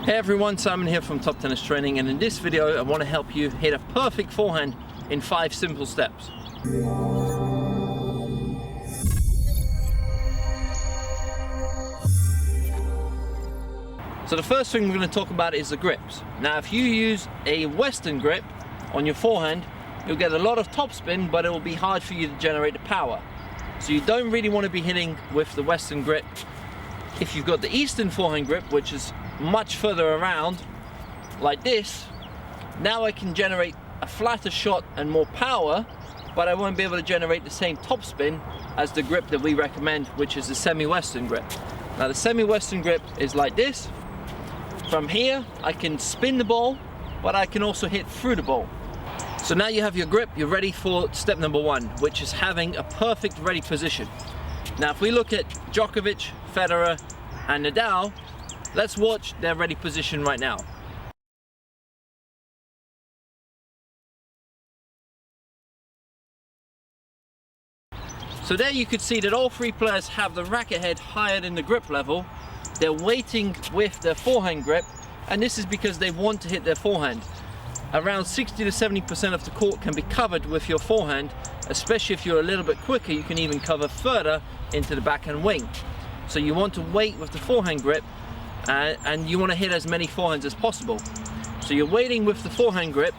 Hey everyone, Simon here from Top Tennis Training, and in this video I want to help you hit a perfect forehand in 5 simple steps. So the first thing we're going to talk about is the grips. Now if you use a Western grip on your forehand, you'll get a lot of topspin, but it will be hard for you to generate the power. So you don't really want to be hitting with the Western grip. If you've got the Eastern forehand grip, which is much further around like this, now I can generate a flatter shot and more power, but I won't be able to generate the same topspin as the grip that we recommend, which is the semi-Western grip. Now the semi-Western grip is like this. From here I can spin the ball, but I can also hit through the ball. So now you have your grip, you're ready for step number 1, which is having a perfect ready position. Now if we look at Djokovic, Federer and Nadal, let's watch their ready position right now. So there you could see that all 3 players have the racket head higher than the grip level. They're waiting with their forehand grip, and this is because they want to hit their forehand. Around 60 to 70% of the court can be covered with your forehand, especially if you're a little bit quicker, you can even cover further into the backhand wing. So you want to wait with the forehand grip, and you want to hit as many forehands as possible. So you're waiting with the forehand grip.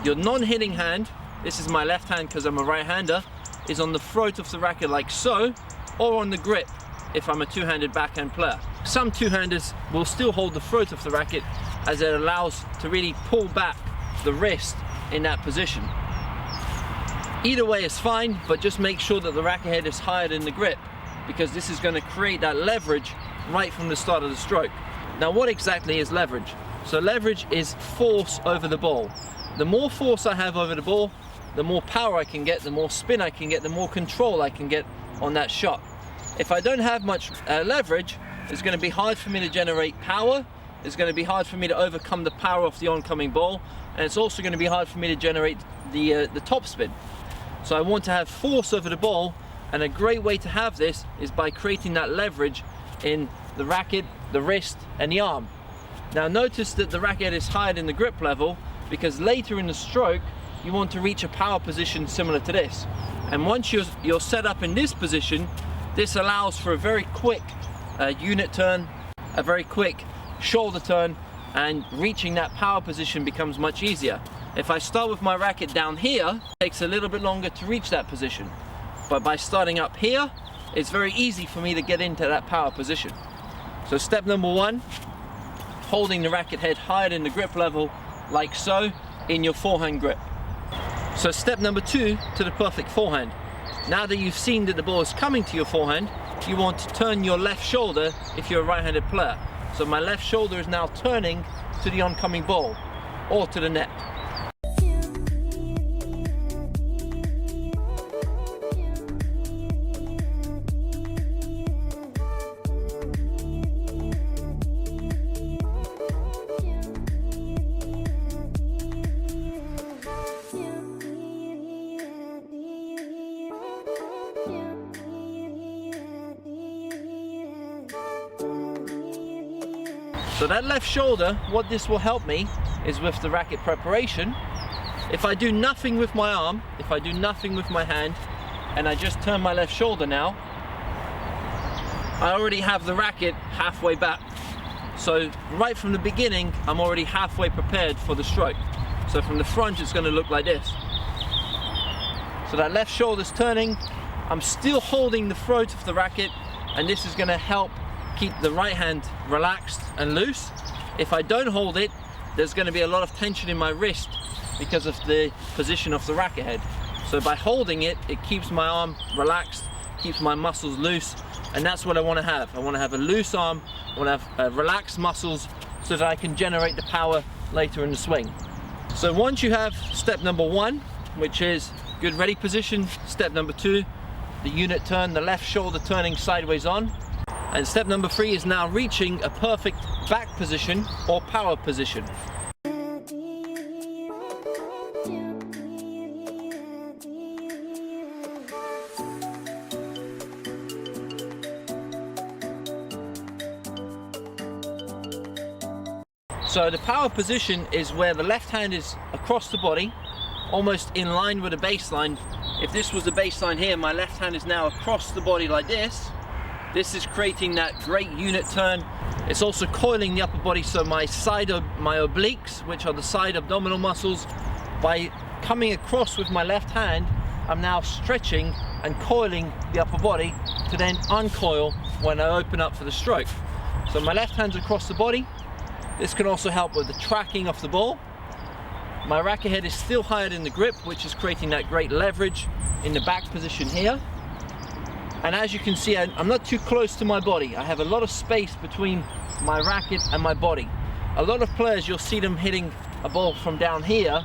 Your non-hitting hand, this is my left hand because I'm a right-hander, is on the throat of the racket like so, or on the grip if I'm a two-handed backhand player. Some two-handers will still hold the throat of the racket, as it allows to really pull back the wrist in that position. Either way is fine, but just make sure that the racket head is higher than the grip, because this is going to create that leverage right from the start of the stroke. Now what exactly is leverage? So leverage is force over the ball. The more force I have over the ball, the more power I can get, the more spin I can get, the more control I can get on that shot. If I don't have much leverage, it's going to be hard for me to generate power, it's going to be hard for me to overcome the power of the oncoming ball, and it's also going to be hard for me to generate the topspin. So I want to have force over the ball, and a great way to have this is by creating that leverage in the racket, the wrist and the arm. Now notice that the racket is higher than the grip level, because later in the stroke you want to reach a power position similar to this. And once you're set up in this position, this allows for a very quick unit turn, a very quick shoulder turn, and reaching that power position becomes much easier. If I start with my racket down here, it takes a little bit longer to reach that position. But by starting up here, it's very easy for me to get into that power position. So step number 1, holding the racket head higher than the grip level, like so, in your forehand grip. So step number 2 to the perfect forehand. Now that you've seen that the ball is coming to your forehand, you want to turn your left shoulder if you're a right-handed player. So my left shoulder is now turning to the oncoming ball, or to the net. So that left shoulder, what this will help me is with the racket preparation. If I do nothing with my arm, if I do nothing with my hand, and I just turn my left shoulder now, I already have the racket halfway back. So right from the beginning, I'm already halfway prepared for the stroke. So from the front, it's going to look like this. So that left shoulder's turning, I'm still holding the throat of the racket, and this is going to help keep the right hand relaxed and loose. If I don't hold it, there's going to be a lot of tension in my wrist because of the position of the racket head. So by holding it, it keeps my arm relaxed, keeps my muscles loose, and that's what I want to have. I want to have a loose arm, I want to have relaxed muscles, so that I can generate the power later in the swing. So once you have step number 1, which is good ready position, step number 2, the unit turn, the left shoulder turning sideways on, and step number 3 is now reaching a perfect back position or power position. So the power position is where the left hand is across the body, almost in line with the baseline. If this was the baseline here, my left hand is now across the body like this. This is creating that great unit turn. It's also coiling the upper body, so my obliques, which are the side abdominal muscles, by coming across with my left hand, I'm now stretching and coiling the upper body to then uncoil when I open up for the stroke. So my left hand's across the body. This can also help with the tracking of the ball. My racket head is still higher than the grip, which is creating that great leverage in the back position here. And as you can see, I'm not too close to my body. I have a lot of space between my racket and my body. A lot of players, you'll see them hitting a ball from down here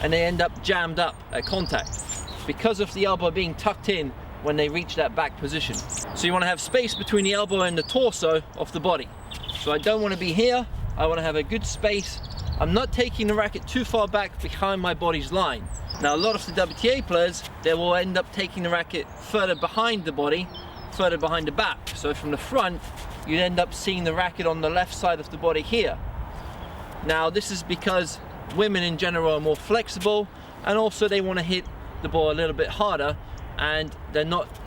and they end up jammed up at contact because of the elbow being tucked in when they reach that back position. So you want to have space between the elbow and the torso of the body. So I don't want to be here. I want to have a good space. I'm not taking the racket too far back behind my body's line. Now a lot of the WTA players, they will end up taking the racket further behind the body, further behind the back. So from the front, you'd end up seeing the racket on the left side of the body here. Now this is because women in general are more flexible, and also they want to hit the ball a little bit harder, and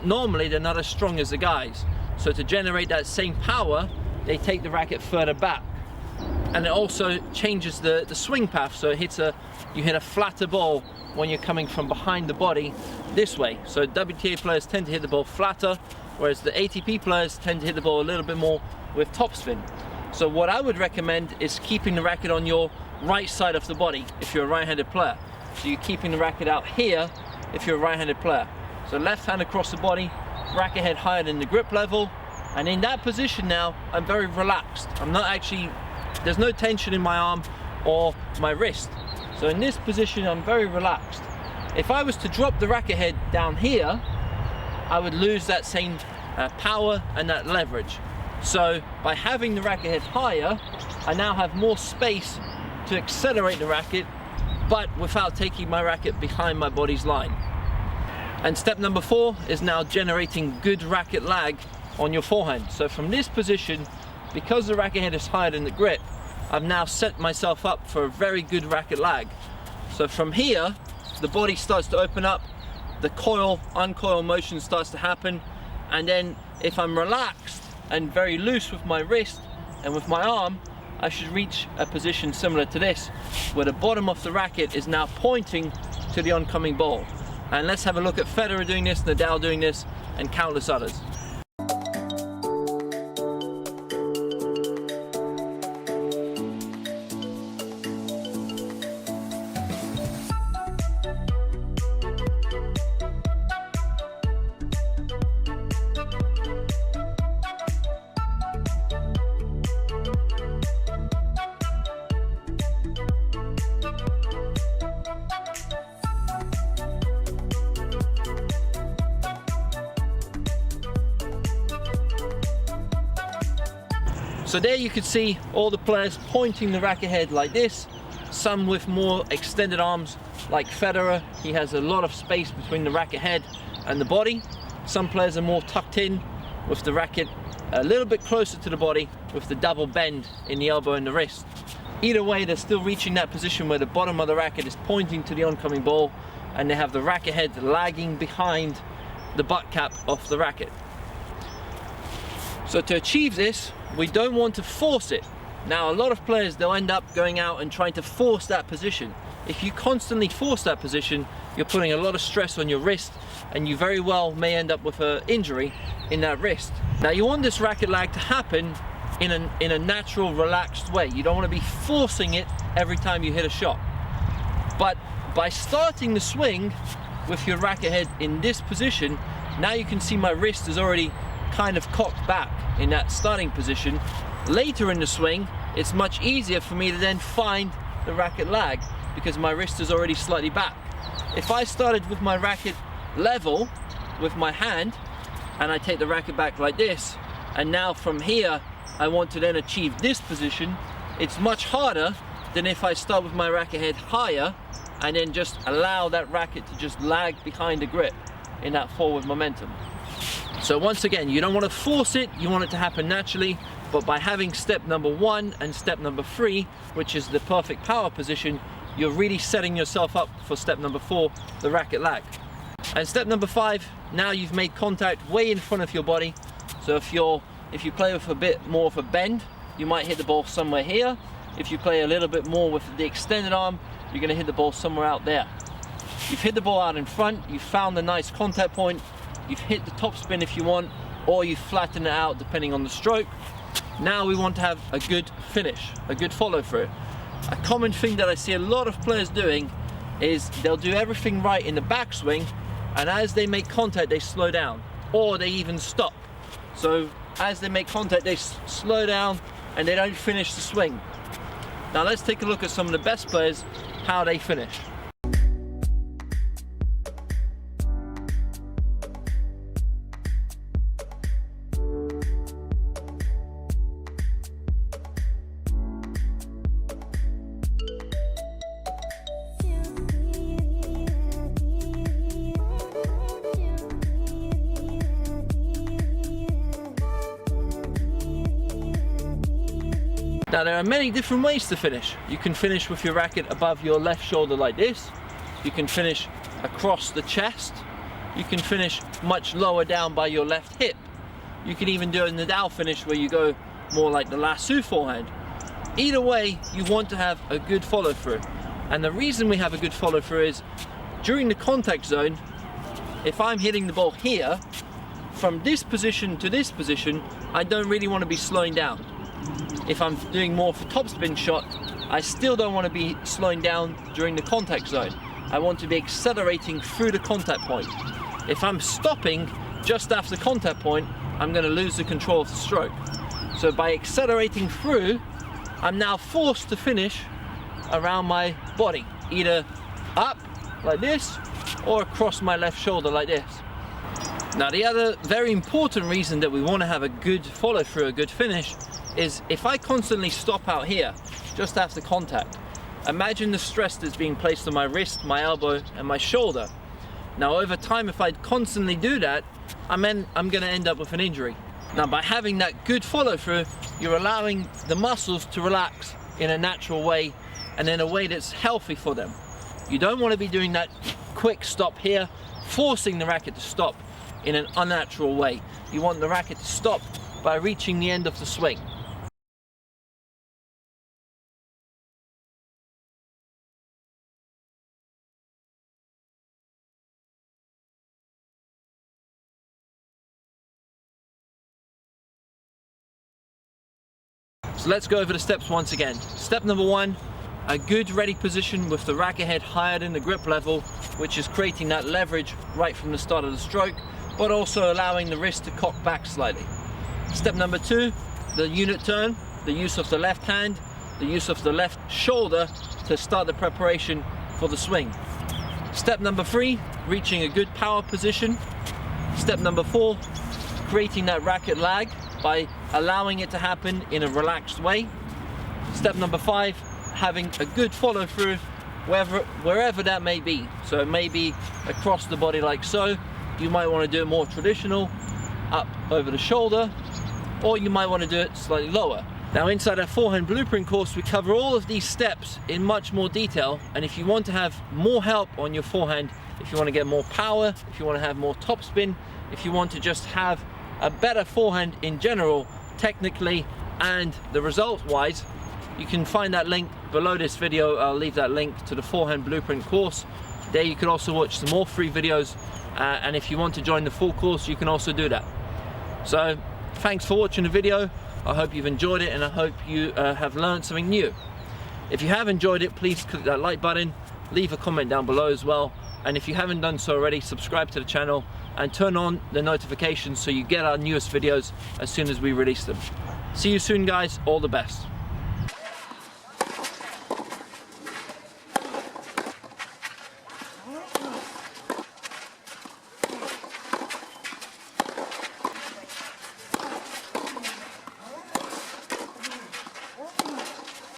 normally they're not as strong as the guys. So to generate that same power, they take the racket further back. And it also changes the swing path, so you hit a flatter ball when you're coming from behind the body this way. So WTA players tend to hit the ball flatter, whereas the ATP players tend to hit the ball a little bit more with topspin. So what I would recommend is keeping the racket on your right side of the body if you're a right-handed player. So you're keeping the racket out here if you're a right-handed player. So left hand across the body, racket head higher than the grip level, and in that position now, I'm very relaxed. There's no tension in my arm or my wrist. So in this position, I'm very relaxed. If I was to drop the racket head down here, I would lose that same power and that leverage. So by having the racket head higher, I now have more space to accelerate the racket, but without taking my racket behind my body's line. And step number 4 is now generating good racket lag on your forehand. So from this position, because the racket head is higher than the grip, I've now set myself up for a very good racket lag. So from here, the body starts to open up, the uncoil motion starts to happen, and then if I'm relaxed and very loose with my wrist and with my arm, I should reach a position similar to this, where the bottom of the racket is now pointing to the oncoming ball. And let's have a look at Federer doing this, Nadal doing this, and countless others. So there you can see all the players pointing the racket head like this, some with more extended arms like Federer. He has a lot of space between the racket head and the body. Some players are more tucked in with the racket a little bit closer to the body with the double bend in the elbow and the wrist. Either way, they're still reaching that position where the bottom of the racket is pointing to the oncoming ball, and they have the racket head lagging behind the butt cap of the racket. So to achieve this, we don't want to force it. Now a lot of players, they'll end up going out and trying to force that position. If you constantly force that position, you're putting a lot of stress on your wrist, and you very well may end up with an injury in that wrist. Now you want this racket lag to happen in a natural, relaxed way. You don't want to be forcing it every time you hit a shot. But by starting the swing with your racket head in this position, now you can see my wrist is already kind of cocked back in that starting position. Later in the swing, it's much easier for me to then find the racket lag because my wrist is already slightly back. If I started with my racket level with my hand and I take the racket back like this, and now from here I want to then achieve this position, it's much harder than if I start with my racket head higher and then just allow that racket to just lag behind the grip in that forward momentum. So once again, you don't want to force it, you want it to happen naturally. But by having step number 1 and step number 3, which is the perfect power position, you're really setting yourself up for step number 4, the racket lag. And step number 5, now you've made contact way in front of your body. So if you play with a bit more of a bend, you might hit the ball somewhere here. If you play a little bit more with the extended arm, you're going to hit the ball somewhere out there. You've hit the ball out in front, you've found a nice contact point, you've hit the top spin if you want, or you flatten it out depending on the stroke. Now we want to have a good finish, a good follow through. A common thing that I see a lot of players doing is they'll do everything right in the backswing, and as they make contact they slow down, or they even stop. So as they make contact they slow down and they don't finish the swing. Now let's take a look at some of the best players, how they finish. Now there are many different ways to finish. You can finish with your racket above your left shoulder like this. You can finish across the chest. You can finish much lower down by your left hip. You can even do a Nadal finish where you go more like the lasso forehand. Either way, you want to have a good follow through. And the reason we have a good follow through is during the contact zone, if I'm hitting the ball here, from this position to this position, I don't really want to be slowing down. If I'm doing more of a topspin shot, I still don't want to be slowing down during the contact zone. I want to be accelerating through the contact point. If I'm stopping just after the contact point, I'm going to lose the control of the stroke. So by accelerating through, I'm now forced to finish around my body, either up like this or across my left shoulder like this. Now the other very important reason that we want to have a good follow through, a good finish, is if I constantly stop out here just after contact, imagine the stress that's being placed on my wrist, my elbow and my shoulder. Now over time, if I constantly do that, I'm going to end up with an injury. Now by having that good follow through, you're allowing the muscles to relax in a natural way and in a way that's healthy for them. You don't want to be doing that quick stop here, forcing the racket to stop in an unnatural way. You want the racket to stop by reaching the end of the swing. So let's go over the steps once again. Step number 1, a good ready position with the racket head higher than the grip level, which is creating that leverage right from the start of the stroke, but also allowing the wrist to cock back slightly. Step number 2, the unit turn, the use of the left hand, the use of the left shoulder to start the preparation for the swing. Step number 3, reaching a good power position. Step number 4, creating that racket lag by allowing it to happen in a relaxed way. Step number 5, having a good follow through wherever that may be. So it may be across the body like so. You might want to do it more traditional, up over the shoulder, or you might want to do it slightly lower. Now inside our Forehand Blueprint course, we cover all of these steps in much more detail, and if you want to have more help on your forehand, if you want to get more power, if you want to have more topspin, if you want to just have a better forehand in general, technically and the result wise, you can find that link below this video. I'll leave that link to the Forehand Blueprint course. There you can also watch some more free videos, and if you want to join the full course, you can also do that. So thanks for watching the video. I hope you've enjoyed it, and I hope you have learned something new. If you have enjoyed it, please click that like button, leave a comment down below as well, and if you haven't done so already, subscribe to the channel and turn on the notifications so you get our newest videos as soon as we release them. See you soon guys, all the best.